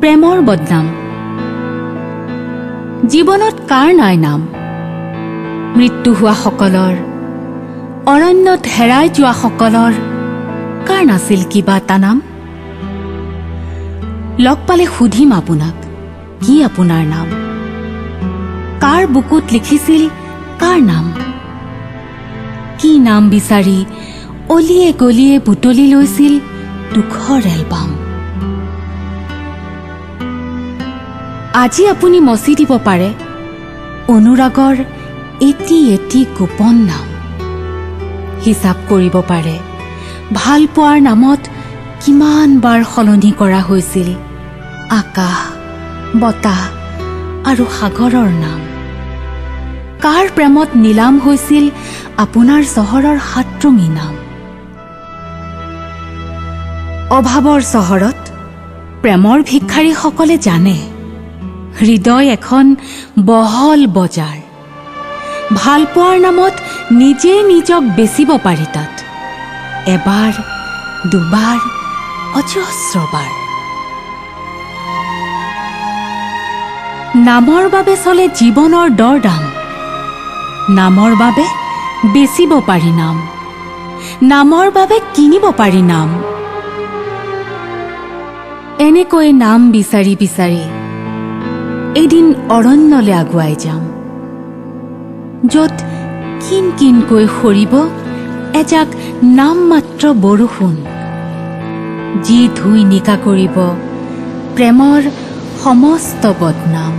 প্ৰেমৰ বদনাম। জীৱনত কাৰ নাই নাম? মৃত্যু হোৱা সকলৰ, অৰণ্যত হেৰাই যোৱা সকলৰ কাৰ নাছিল কিবা এটা নাম? লগ পালে সুধিম আপোনাক, কি আপোনাৰ নাম? কাৰ বুকুত লিখিছিল কাৰ নাম? কি নাম বিচাৰি অলিয়ে গলিয়ে বুটলি লৈছিল দুখৰ এলবাম? আজি আপুনি মচি দিব পাৰে অনুৰাগৰ এটি এটি গোপন নাম। হিচাপ কৰিব পাৰে ভাল পোৱাৰ নামত কিমান বাৰ সলনি কৰা হৈছিল আকাশ, বতাহ আৰু সাগৰৰ নাম। কাৰ প্ৰেমত নিলাম হৈছিল আপোনাৰ চহৰৰ সাতৰঙী নাম? অভাৱৰ চহৰত প্ৰেমৰ ভিক্ষাৰীসকলে জানে হৃদয় এখন বহল বজাৰ। ভাল পোৱাৰ নামত নিজে নিজক বেচিব পাৰি তাত, এবাৰ দুবাৰ অজস্ৰবাৰ। নামৰ বাবে চলে জীৱনৰ দৰদাম। নামৰ বাবে বেচিব পাৰি নাম, নামৰ বাবে কিনিব পাৰি নাম। এনেকৈ নাম বিচাৰি বিচাৰি এদিন অৰণ্যলৈ আগুৱাই যাম, য'ত কিন কিনকৈ সৰিব এজাক নাম মাত্ৰ বৰষুণ, যি ধুই নিকা কৰিব প্ৰেমৰ সমস্ত বদনাম।